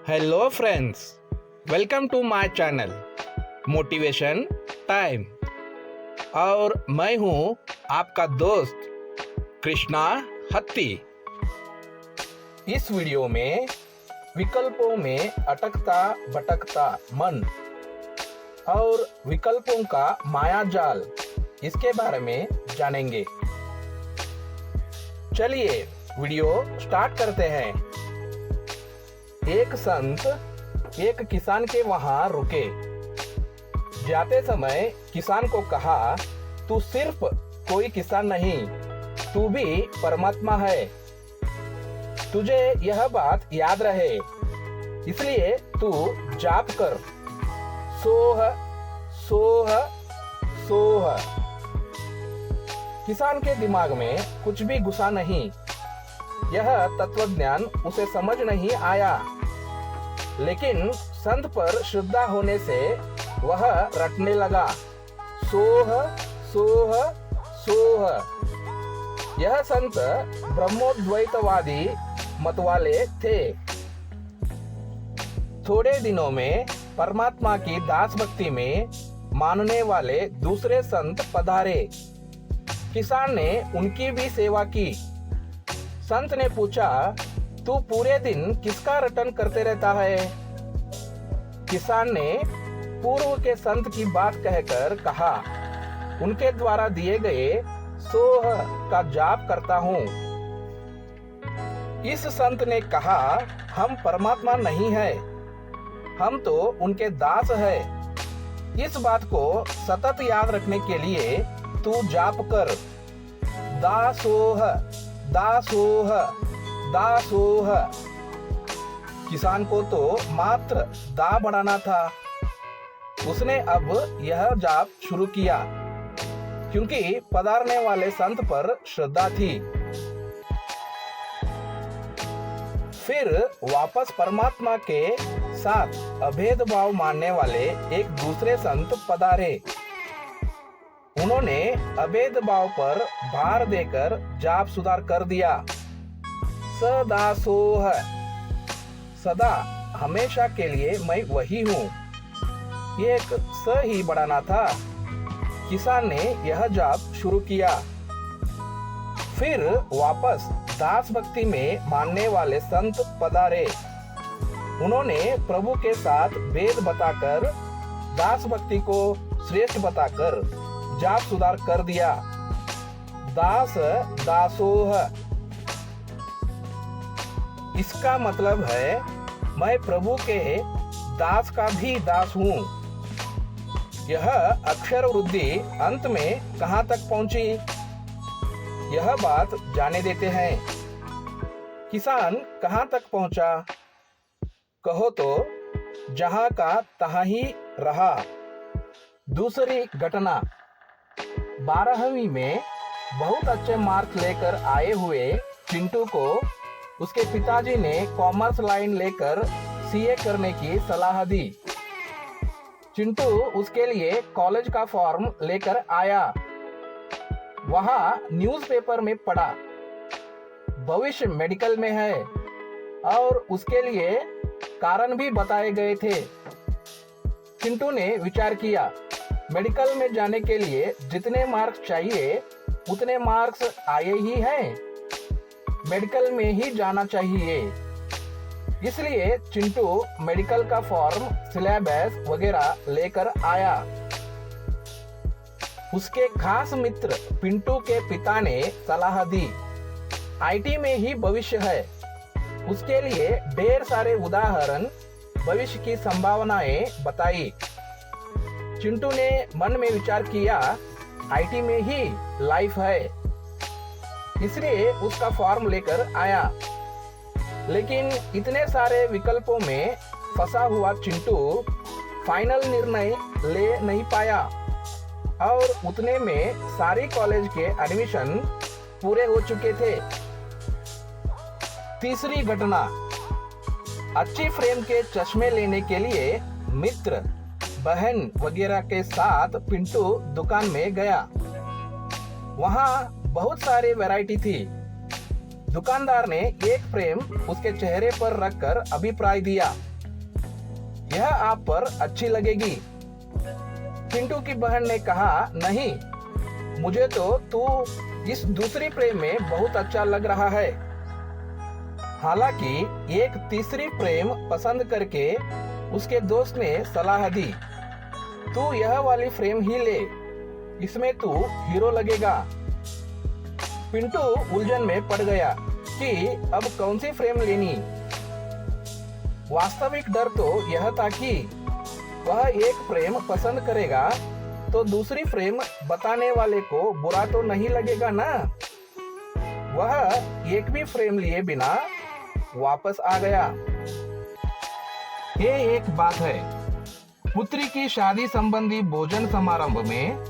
Hello friends, welcome to my channel motivation time. और मैं हूं आपका दोस्त कृष्णा हत्ती। इस वीडियो में विकल्पों में अटकता भटकता मन और विकल्पों का माया जाल, इसके बारे में जानेंगे। चलिए वीडियो स्टार्ट करते हैं। एक संत एक किसान के वहां रुके। जाते समय किसान को कहा, तू सिर्फ कोई किसान नहीं, तू भी परमात्मा है। तुझे यह बात याद रहे, इसलिए तू जाप कर, सोह सोह सोह। किसान के दिमाग में कुछ भी घुसा नहीं। यह तत्वज्ञान उसे समझ नहीं आया, लेकिन संत पर श्रद्धा होने से वह रटने लगा, सोह सोह सोह। यह संत ब्रह्मोद्वैतवादी मत वाले थे। थोड़े दिनों में परमात्मा की दास भक्ति में मानने वाले दूसरे संत पधारे। किसान ने उनकी भी सेवा की। संत ने पूछा, तू पूरे दिन किसका रटन करते रहता है? किसान ने पूर्व के संत की बात कहकर कहा, उनके द्वारा दिए गए सोह का जाप करता हूँ। इस संत ने कहा, हम परमात्मा नहीं है, हम तो उनके दास है। इस बात को सतत याद रखने के लिए तू जाप कर, दासोह दासोह दासोह। किसान को तो मात्र दा बढ़ाना था। उसने अब यह जाप शुरू किया, क्योंकि पधारने वाले संत पर श्रद्धा थी। फिर वापस परमात्मा के साथ अभेद भाव मानने वाले एक दूसरे संत पधारे। उन्होंने अभेद भाव पर भार देकर जाप सुधार कर दिया, सदा सोह, सदा हमेशा के लिए मैं वही हूँ। एक स ही बढ़ाना था। किसान ने यह जाप शुरू किया। फिर वापस दास भक्ति में मानने वाले संत पधारे। उन्होंने प्रभु के साथ भेद बताकर, दास भक्ति को श्रेष्ठ बताकर जाप सुधार कर दिया, दास दासोह। इसका मतलब है, मैं प्रभु के दास का भी दास हूँ। यह अक्षर वृद्धि अंत में कहाँ तक पहुंची, यह बात जाने देते हैं। किसान कहाँ तक पहुंचा? कहो तो जहां का तहां ही रहा। दूसरी घटना, 12वीं में बहुत अच्छे मार्क्स लेकर आए हुए चिंटू को उसके पिताजी ने कॉमर्स लाइन लेकर सीए करने की सलाह दी। चिंटू उसके लिए कॉलेज का फॉर्म लेकर आया। वहां न्यूज़पेपर में पढ़ा, भविष्य मेडिकल में है और उसके लिए कारण भी बताए गए थे। चिंटू ने विचार किया, मेडिकल में जाने के लिए जितने मार्क्स चाहिए उतने मार्क्स आए ही हैं, मेडिकल में ही जाना चाहिए। इसलिए चिंटू मेडिकल का फॉर्म, सिलेबस वगैरह लेकर आया। उसके खास मित्र पिंटू के पिता ने सलाह दी, आईटी में ही भविष्य है। उसके लिए ढेर सारे उदाहरण, भविष्य की संभावनाएं बताई। चिंटू ने मन में विचार किया, आईटी में ही लाइफ है, इसलिए उसका फॉर्म लेकर आया। लेकिन इतने सारे विकल्पों में फंसा हुआ चिंटू फाइनल निर्णय ले नहीं पाया और उतने में सारी कॉलेज के एडमिशन पूरे हो चुके थे। तीसरी घटना, अच्छी फ्रेम के चश्मे लेने के लिए मित्र, बहन वगैरह के साथ पिंटू दुकान में गया। वहां बहुत सारी वैरायटी थी। दुकानदार ने एक फ्रेम उसके चेहरे पर रखकर अभिप्राय दिया, यह आप पर अच्छी लगेगी। पिंटू की बहन ने कहा, नहीं, मुझे तो तू इस दूसरी प्रेम में बहुत अच्छा लग रहा है। हालांकि एक तीसरी प्रेम पसंद करके उसके दोस्त ने सलाह दी, तू यह वाली फ्रेम ही ले, इसमें तू हीरो लगेगा। पिंटू उलझन में पड़ गया कि अब कौन सी फ्रेम लेनी। वास्तविक डर तो यह था कि वह एक प्रेम पसंद करेगा तो दूसरी फ्रेम बताने वाले को बुरा तो नहीं लगेगा ना। वह एक भी फ्रेम लिए बिना वापस आ गया। ये एक बात है, पुत्री की शादी संबंधी भोजन समारंभ में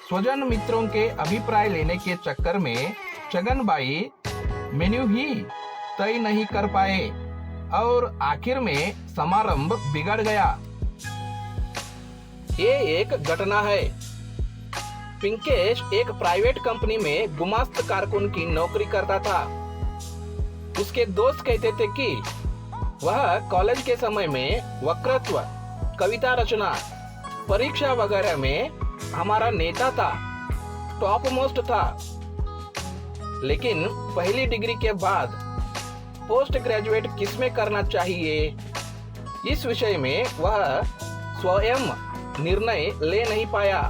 स्वजन मित्रों के अभिप्राय लेने के चक्कर में छगनबाई मेन्यू ही तय नहीं कर पाए और आखिर में समारंभ बिगड़ गया। ये एक घटना है। पिंकेश एक प्राइवेट कंपनी में गुमास्त कारकुन की नौकरी करता था। उसके दोस्त कहते थे कि वह कॉलेज के समय में वक्तृत्व, कविता रचना, परीक्षा वगैरह में हमारा नेता था, टॉप मोस्ट था। लेकिन पहली डिग्री के बाद पोस्ट ग्रेजुएट किसमें करना चाहिए, इस विषय में वह स्वयं निर्णय ले नहीं पाया।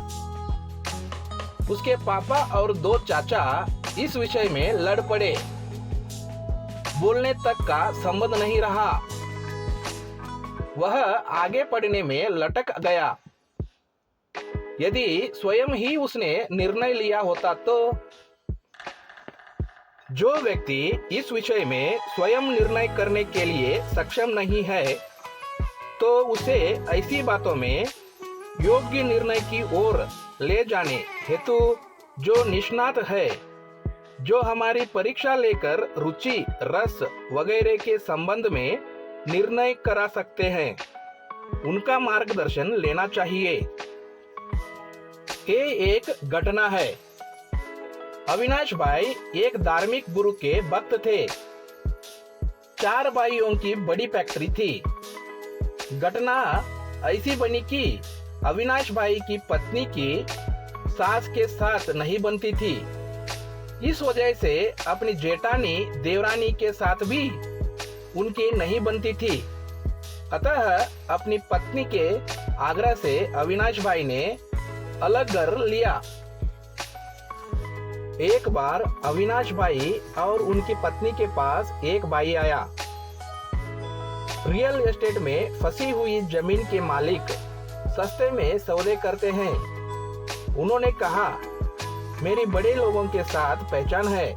उसके पापा और दो चाचा इस विषय में लड़ पड़े। बोलने तक का संबंध नहीं रहा। वह आगे पढ़ने में लटक गया। यदि स्वयं ही उसने निर्णय लिया होता तो। जो व्यक्ति इस विषय में स्वयं निर्णय करने के लिए सक्षम नहीं है, तो उसे ऐसी बातों में योग्य निर्णय की ओर ले जाने हेतु जो निष्णात है, जो हमारी परीक्षा लेकर रुचि, रस वगैरह के संबंध में निर्णय करा सकते हैं, उनका मार्गदर्शन लेना चाहिए। ये एक घटना है। अविनाश भाई एक धार्मिक गुरु के भक्त थे। 4 भाइयों की बड़ी फैक्ट्री थी। घटना ऐसी बनी कि अविनाश भाई की पत्नी की सास के साथ नहीं बनती थी। इस वजह से अपनी जेठानी देवरानी के साथ भी उनकी नहीं बनती थी। अतः अपनी पत्नी के आग्रह से अविनाश भाई ने अलग घर लिया। एक बार अविनाश भाई और उनकी पत्नी के पास एक भाई आया। रियल एस्टेट में फंसी हुई जमीन के मालिक सस्ते में सौदे करते हैं। उन्होंने कहा, मेरी बड़े लोगों के साथ पहचान है।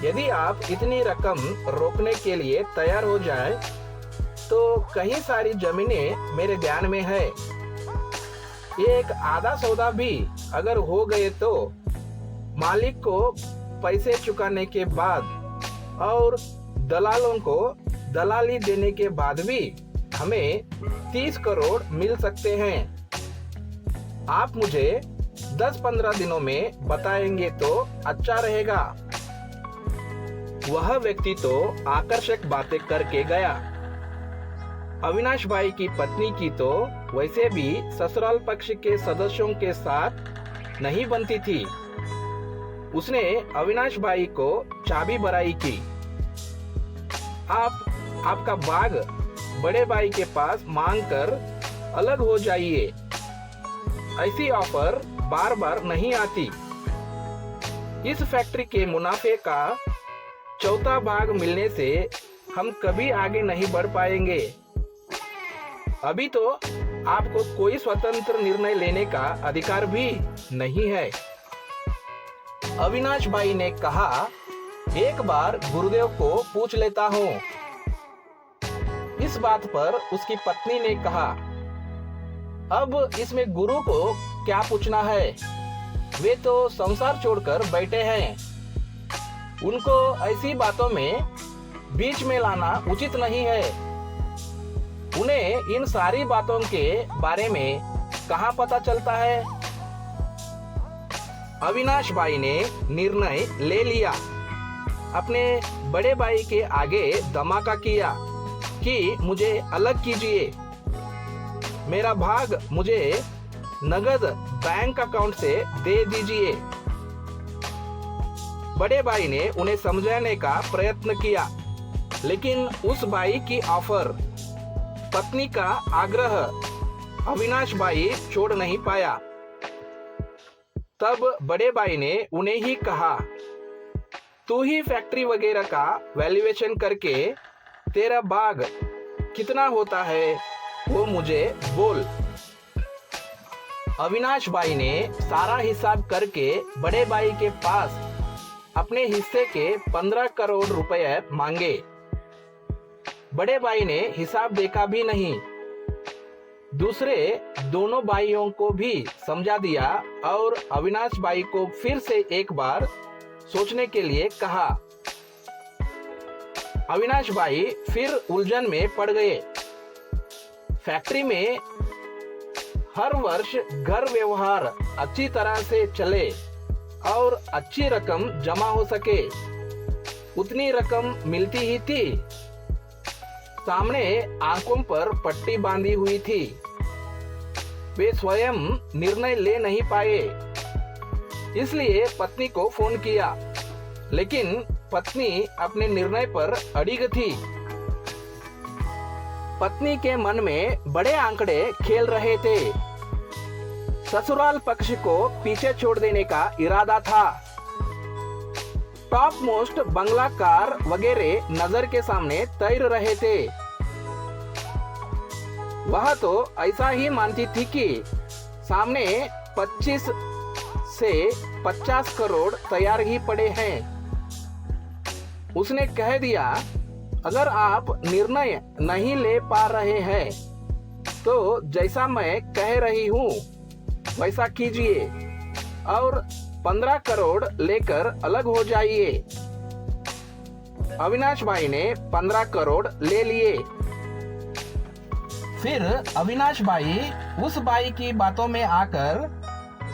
यदि आप इतनी रकम रोकने के लिए तैयार हो जाएं, तो कई सारी जमीनें मेरे ध्यान में है। एक आधा सौदा भी अगर हो गए तो मालिक को पैसे चुकाने के बाद और दलालों को दलाली देने के बाद भी हमें 30 करोड़ मिल सकते हैं। आप मुझे 10-15 दिनों में बताएंगे तो अच्छा रहेगा। वह व्यक्ति तो आकर्षक बातें करके गया। अविनाश भाई की पत्नी की तो वैसे भी ससुराल पक्ष के सदस्यों के साथ नहीं बनती थी। उसने अविनाश भाई को चाबी बराई की। आपका बाग बड़े भाई के पास मांग कर अलग हो जाइए। ऐसी ऑफर बार बार नहीं आती। इस फैक्ट्री के मुनाफे का चौथा भाग मिलने से हम कभी आगे नहीं बढ़ पाएंगे। अभी तो आपको कोई स्वतंत्र निर्णय लेने का अधिकार भी नहीं है। अविनाश भाई ने कहा, एक बार गुरुदेव को पूछ लेता हूँ। इस बात पर उसकी पत्नी ने कहा, अब इसमें गुरु को क्या पूछना है, वे तो संसार छोड़कर बैठे हैं। उनको ऐसी बातों में बीच में लाना उचित नहीं है। उन्हें इन सारी बातों के बारे में कहाँ पता चलता है। अविनाश भाई ने निर्णय ले लिया। अपने बड़े भाई के आगे धमाका किया। कि मुझे अलग कीजिए, मेरा भाग मुझे नगद बैंक अकाउंट से दे दीजिए। बड़े भाई ने उन्हें समझाने का प्रयत्न किया, लेकिन उस भाई की ऑफर, पत्नी का आग्रह अविनाश भाई छोड़ नहीं पाया। तब बड़े भाई ने उन्हें ही कहा, तू ही फैक्ट्री वगैरह का वैल्यूएशन करके तेरा भाग कितना होता है वो मुझे बोल। अविनाश भाई ने सारा हिसाब करके बड़े भाई के पास अपने हिस्से के 15 करोड़ रुपए मांगे। बड़े भाई ने हिसाब देखा भी नहीं। दूसरे दोनों भाइयों को भी समझा दिया और अविनाश भाई को फिर से एक बार सोचने के लिए कहा। अविनाश भाई फिर उलझन में पड़ गए। फैक्ट्री में हर वर्ष घर व्यवहार अच्छी तरह से चले और अच्छी रकम जमा हो सके, उतनी रकम मिलती ही थी। सामने आंखों पर पट्टी बांधी हुई थी। वे स्वयं निर्णय ले नहीं पाए, इसलिए पत्नी को फोन किया, लेकिन पत्नी अपने निर्णय पर अड़िग थी। पत्नी के मन में बड़े आंकड़े खेल रहे थे। ससुराल पक्ष को पीछे छोड़ देने का इरादा था। टॉप मोस्ट बंगला, कार वगैरह नजर के सामने तैर रहे थे। वह तो ऐसा ही मानती थी कि सामने 25 से 50 करोड़ तैयार ही पड़े हैं। उसने कह दिया, अगर आप निर्णय नहीं ले पा रहे हैं तो जैसा मैं कह रही हूँ वैसा कीजिए और 15 करोड़ लेकर अलग हो जाइए। अविनाश भाई ने 15 करोड़ ले लिए। फिर अविनाश भाई उस भाई की बातों में आकर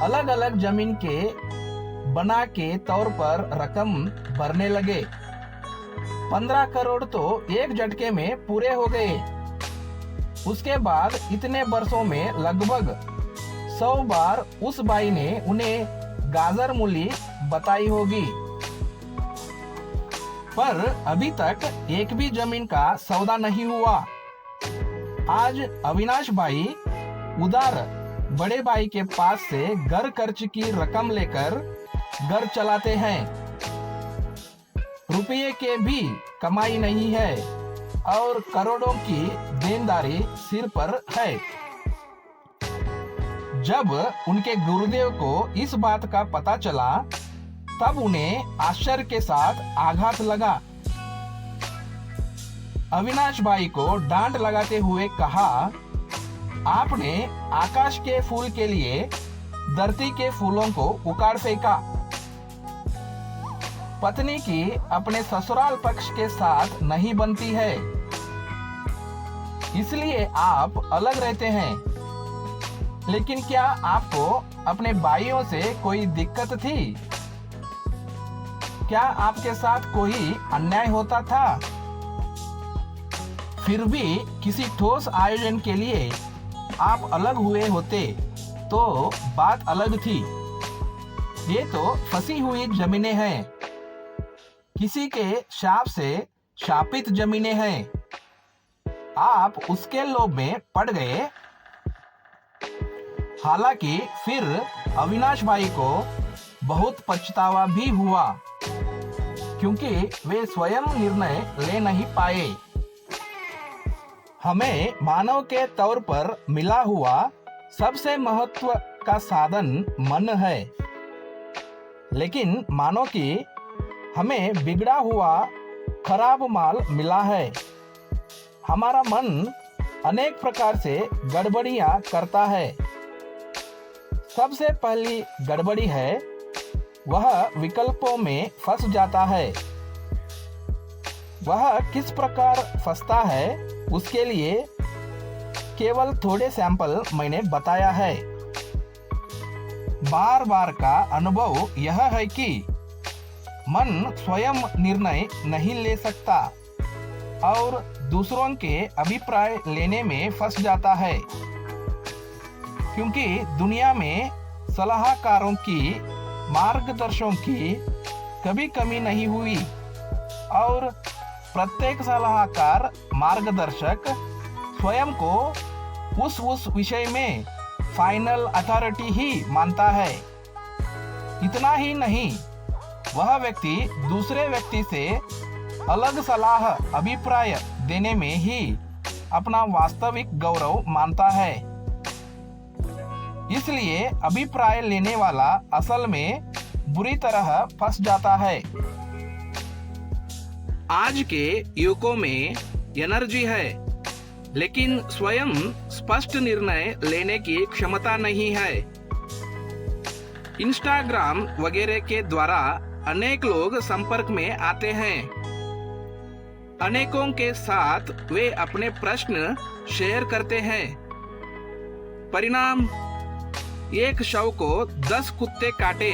अलग अलग जमीन के बना के तौर पर रकम भरने लगे। 15 करोड़ तो एक झटके में पूरे हो गए। उसके बाद इतने वर्षों में लगभग 100 बार उस भाई ने उन्हें गाजर मूली बताई होगी, पर अभी तक एक भी जमीन का सौदा नहीं हुआ। आज अविनाश भाई उधार बड़े भाई के पास से घर खर्च की रकम लेकर घर चलाते हैं। रुपये के भी कमाई नहीं है और करोड़ों की देनदारी सिर पर है। जब उनके गुरुदेव को इस बात का पता चला, तब उन्हें आश्चर्य के साथ आघात लगा। अविनाश भाई को डांट लगाते हुए कहा, आपने आकाश के फूल के लिए धरती के फूलों को उखाड़ फेंका। पत्नी की अपने ससुराल पक्ष के साथ नहीं बनती है, इसलिए आप अलग रहते हैं। लेकिन क्या आपको अपने भाइयों से कोई दिक्कत थी? क्या आपके साथ कोई अन्याय होता था? फिर भी किसी ठोस आयोजन के लिए आप अलग हुए होते तो बात अलग थी। ये तो फंसी हुई जमीनें हैं, किसी के शाप से शापित जमीनें हैं। आप उसके लोभ में पड़ गए। हालांकि फिर अविनाश भाई को बहुत पछतावा भी हुआ, क्योंकि वे स्वयं निर्णय ले नहीं पाए। हमें मानव के तौर पर मिला हुआ सबसे महत्व का साधन मन है, लेकिन मानो कि हमें बिगड़ा हुआ खराब माल मिला है। हमारा मन अनेक प्रकार से गड़बड़ियां करता है। सबसे पहली गड़बड़ी है, वह विकल्पों में फंस जाता है। वह किस प्रकार फंसता है उसके लिए केवल थोड़े सैंपल मैंने बताया है। बार बार का अनुभव यह है कि मन स्वयं निर्णय नहीं ले सकता और दूसरों के अभिप्राय लेने में फंस जाता है, क्योंकि दुनिया में सलाहकारों की, मार्गदर्शकों की कभी कमी नहीं हुई और प्रत्येक सलाहकार, मार्गदर्शक स्वयं को उस विषय में फाइनल अथॉरिटी ही मानता है। इतना ही नहीं, वह व्यक्ति दूसरे व्यक्ति से अलग सलाह, अभिप्राय देने में ही अपना वास्तविक गौरव मानता है। इसलिए अभिप्राय लेने वाला असल में बुरी तरह फंस जाता है। आज के युवकों में एनर्जी है, लेकिन स्वयं स्पष्ट निर्णय लेने की क्षमता नहीं है। इंस्टाग्राम वगैरह के द्वारा अनेक लोग संपर्क में आते हैं। अनेकों के साथ वे अपने प्रश्न शेयर करते हैं। परिणाम, एक शव को 10 कुत्ते काटे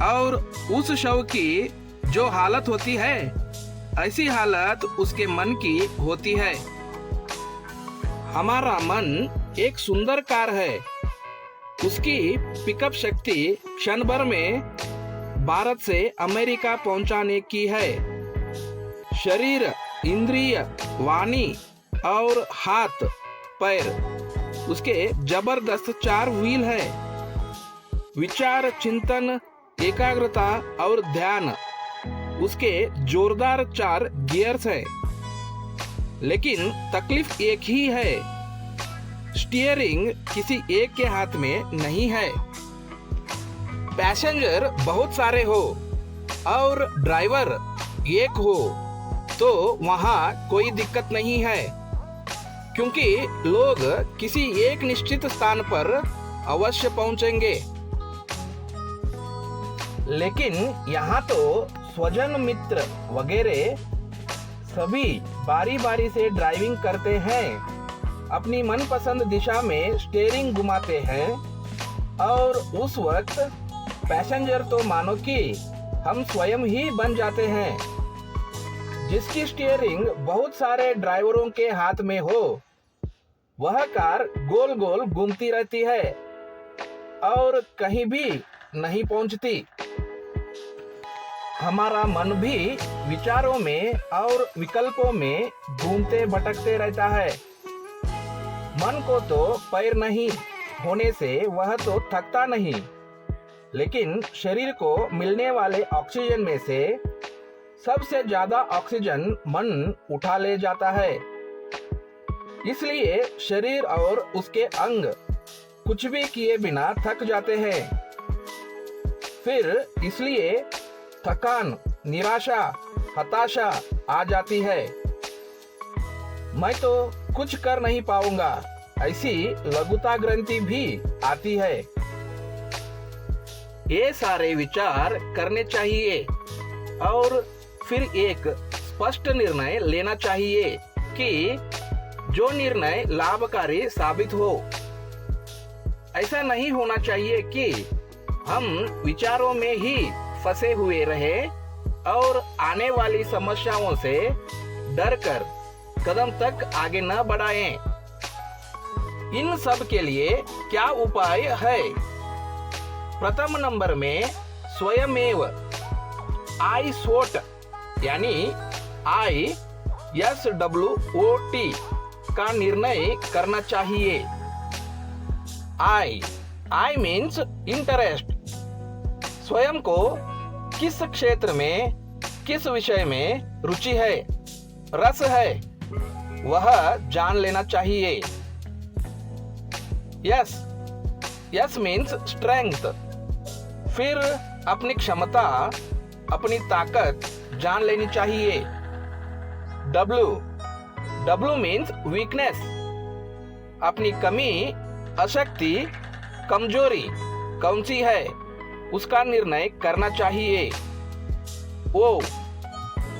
और उस शव की जो हालत होती है, ऐसी हालत उसके मन की होती है। हमारा मन एक सुंदर कार है। उसकी पिकअप शक्ति क्षण भर में भारत से अमेरिका पहुंचाने की है। शरीर, इंद्रिय, वाणी और हाथ पैर उसके जबरदस्त 4 व्हील है। विचार, चिंतन, एकाग्रता और ध्यान उसके जोरदार 4 गियर्स है। लेकिन तकलीफ एक ही है, स्टीयरिंग किसी एक के हाथ में नहीं है। पैसेंजर बहुत सारे हो और ड्राइवर एक हो तो वहाँ कोई दिक्कत नहीं है, क्योंकि लोग किसी एक निश्चित स्थान पर अवश्य पहुंचेंगे। लेकिन यहाँ तो स्वजन, मित्र वगैरह सभी बारी बारी से ड्राइविंग करते हैं, अपनी मनपसंद दिशा में स्टीयरिंग घुमाते हैं और उस वक्त पैसेंजर तो मानो कि हम स्वयं ही बन जाते हैं। जिसकी स्टीयरिंग बहुत सारे ड्राइवरों के हाथ में हो, वह कार गोल गोल घूमती रहती है और कहीं भी नहीं पहुंचती। हमारा मन भी विचारों में और विकल्पों में घूमते भटकते रहता है। मन को तो पैर नहीं होने से वह तो थकता नहीं, लेकिन शरीर को मिलने वाले ऑक्सीजन में से सबसे ज्यादा ऑक्सीजन मन उठा ले जाता है। इसलिए शरीर और उसके अंग कुछ भी किए बिना थक जाते हैं। फिर इसलिए थकान, निराशा, हताशा आ जाती है। मैं तो कुछ कर नहीं पाऊंगा, ऐसी लघुता ग्रंथि भी आती है। ये सारे विचार करने चाहिए और फिर एक स्पष्ट निर्णय लेना चाहिए कि जो निर्णय लाभकारी साबित हो। ऐसा नहीं होना चाहिए कि हम विचारों में ही फंसे हुए रहे और आने वाली समस्याओं से डरकर कदम तक आगे न बढ़ाएं। इन सब के लिए क्या उपाय है? प्रथम नंबर में स्वयमेव आई स्वोट यानी ISWOT का निर्णय करना चाहिए। I means interest. स्वयं को किस क्षेत्र में, किस विषय में रुचि है, रस है, वह जान लेना चाहिए। Yes means strength. फिर अपनी क्षमता, अपनी ताकत जान लेनी चाहिए। W means weakness. अपनी कमी, अशक्ति, कमजोरी कौन सी है, उसका निर्णय करना चाहिए।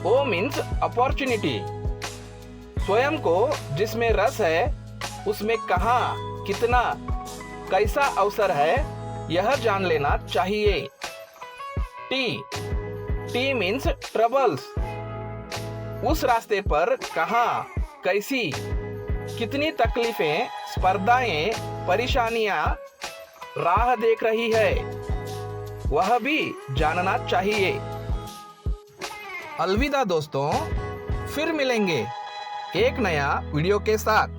O means opportunity. स्वयं को जिसमें रस है उसमें कहाँ, कितना, कैसा अवसर है, यह जान लेना चाहिए। T means troubles. उस रास्ते पर कहाँ कैसी कितनी तकलीफें, स्पर्धाएं, परेशानियां राह देख रही है, वह भी जानना चाहिए। अलविदा दोस्तों, फिर मिलेंगे एक नया वीडियो के साथ।